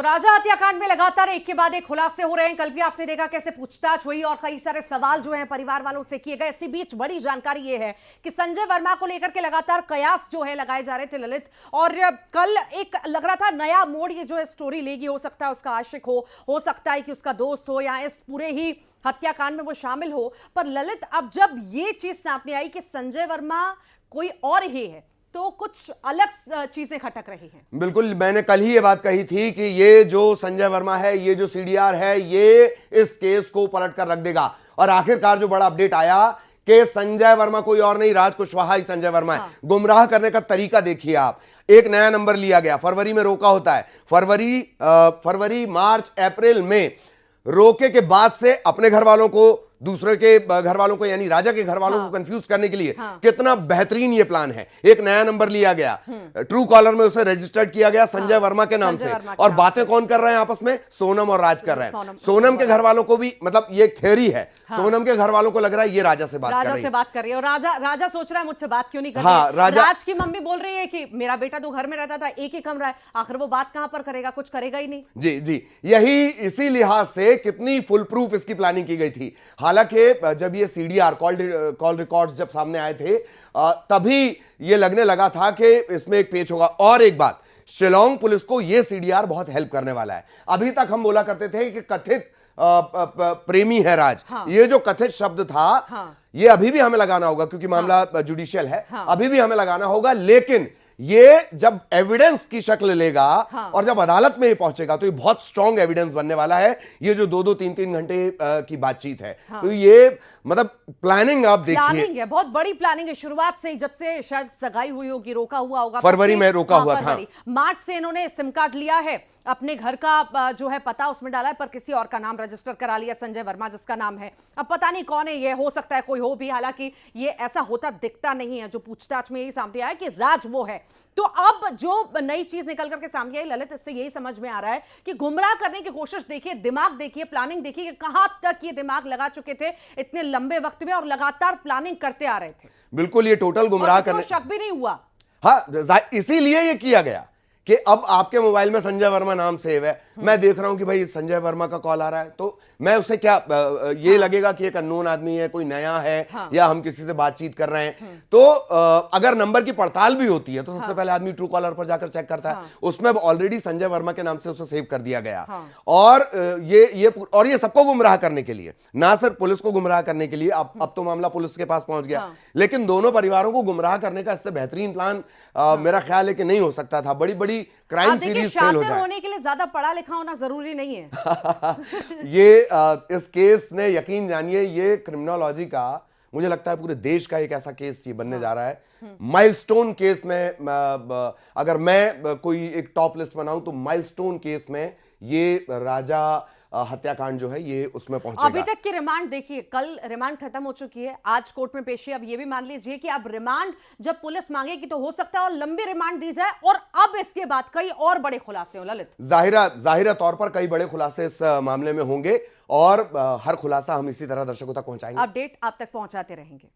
तो राजा हत्याकांड में लगातार एक के बाद एक खुलासे हो रहे हैं। कल भी आपने देखा कैसे पूछताछ हुई और कई सारे सवाल जो हैं परिवार वालों से किए गए। इसी बीच बड़ी जानकारी ये है कि संजय वर्मा को लेकर के लगातार कयास जो है लगाए जा रहे थे ललित, और कल एक लग रहा था नया मोड़ ये जो है स्टोरी लेगी। हो सकता है उसका आशिक हो सकता है कि उसका दोस्त हो या इस पूरे ही हत्याकांड में वो शामिल हो। पर ललित, अब जब ये चीज सामने आई कि संजय वर्मा कोई और ही है तो कुछ अलग चीजें खटक रही हैं। बिल्कुल, मैंने कल ही ये बात कही थी कि ये जो संजय वर्मा है, ये जो सीडीआर है, ये इस केस को पलट कर रख देगा। और आखिरकार जो बड़ा अपडेट आया कि संजय वर्मा कोई और नहीं, राज कुशवाहा ही संजय वर्मा है। गुमराह करने का तरीका देखिए आप। एक नया नंबर लिया गया, फरवरी में रोका होता है, फरवरी मार्च अप्रैल में रोके के बाद से अपने घर वालों को, दूसरे के घर वालों को, यानी राजा के घर वालों को कंफ्यूज करने के लिए कितना बेहतरीन ये प्लान है। एक नया नंबर लिया गया, ट्रू कॉलर में उसे रजिस्टर्ड किया गया संजय वर्मा के नाम से। और बातें कौन कर रहे हैं आपस में? सोनम और राज कर रहे हैं। सोनम के घर वालों को भी, मतलब ये एक थ्योरी है, सोनम के घर वालों को लग रहा है ये राजा से बात कर रही है। और राजा सोच रहा है मुझसे बात क्यों नहीं कर रही। राज की मम्मी बोल रही है कि मेरा बेटा तो घर में रहता था, एक ही कमरा है, आखिर वो बात कहां पर करेगा, कुछ करेगा ही नहीं। जी जी, यही इसी लिहाज से कितनी फुल प्रूफ इसकी प्लानिंग की गई थी। हालांकि जब ये सीडीआर कॉल रिकॉर्ड्स जब सामने आए थे तभी ये लगने लगा था कि इसमें एक पेच होगा। और एक बात, शिलांग पुलिस को ये सीडीआर बहुत हेल्प करने वाला है। अभी तक हम बोला करते थे कि कथित प्रेमी है राज। ये जो कथित शब्द था ये अभी भी हमें लगाना होगा क्योंकि मामला जुडिशियल है। अभी भी हमें लगाना होगा, लेकिन ये जब एविडेंस की शक्ल लेगा और जब अदालत में ये पहुंचेगा तो ये बहुत स्ट्रॉन्ग एविडेंस बनने वाला है। ये जो 2-2 3-3 घंटे की बातचीत है, तो ये मतलब प्लानिंग आप देखिए, प्लानिंग है, बहुत बड़ी प्लानिंग है। शुरुआत से ही, जब से शायद सगाई हुई होगी, रोका हुआ होगा, फरवरी में रोका हुआ था। मार्च से इन्होंने सिम कार्ड लिया है, अपने घर का जो है पता उसमें डाला है, पर किसी और का नाम रजिस्टर करा लिया, संजय वर्मा जिसका नाम है। अब पता नहीं कौन है ये, हो सकता है कोई हो भी, हालांकि ये ऐसा होता दिखता नहीं है। जो पूछताछ में यही सामने आया कि राज वो है। तो अब जो नई चीज निकल करके सामने आई ललित, इससे यही समझ में आ रहा है कि गुमराह करने की कोशिश देखिए, दिमाग देखिए, प्लानिंग देखिए कि कहां तक ये दिमाग लगा चुके थे इतने लंबे वक्त में और लगातार प्लानिंग करते आ रहे थे। बिल्कुल, ये टोटल गुमराह करने, शक भी नहीं हुआ। हाँ, इसीलिए ये किया गया कि अब आपके मोबाइल में संजय वर्मा नाम सेव है। मैं देख रहा हूं कि भाई संजय वर्मा का कॉल आ रहा है, तो मैं उसे क्या ये लगेगा कि एक अननोन आदमी है, कोई नया है, या हम किसी से बातचीत कर रहे हैं। तो अगर नंबर की पड़ताल भी होती है तो सबसे पहले आदमी ट्रू कॉलर पर जाकर चेक करता है। उसमें अब ऑलरेडी संजय वर्मा के नाम से उसे सेव कर दिया गया। और ये सबको गुमराह करने के लिए, ना सिर्फ पुलिस को गुमराह करने के लिए, अब तो मामला पुलिस के पास पहुंच गया, लेकिन दोनों परिवारों को गुमराह करने का इससे बेहतरीन प्लान मेरा ख्याल है कि नहीं हो सकता था। बड़ी बड़ी क्राइम सीरीज फेल हो जाए। होने के लिए ज्यादा पढ़ा लिखा होना जरूरी नहीं है। ये इस केस ने, यकीन जानिए, ये क्रिमिनोलॉजी का, मुझे लगता है पूरे देश का एक ऐसा केस ये बनने जा रहा है। माइलस्टोन केस में, अगर मैं कोई एक टॉप लिस्ट बनाऊं तो माइलस्टोन केस में ये राजा हत्याकांड जो है ये उसमें पहुंचेगा। अभी तक की रिमांड देखिए, कल रिमांड खत्म हो चुकी है, आज कोर्ट में पेशी। अब ये भी मान लीजिए कि अब रिमांड जब पुलिस मांगेगी तो हो सकता है और लंबी रिमांड दी जाए, और अब इसके बाद कई और बड़े खुलासे हो ललित। जाहिरा तौर पर कई बड़े खुलासे इस मामले में होंगे और हर खुलासा हम इसी तरह दर्शकों तक पहुंचाएंगे। अपडेट आप तक पहुंचाते रहेंगे।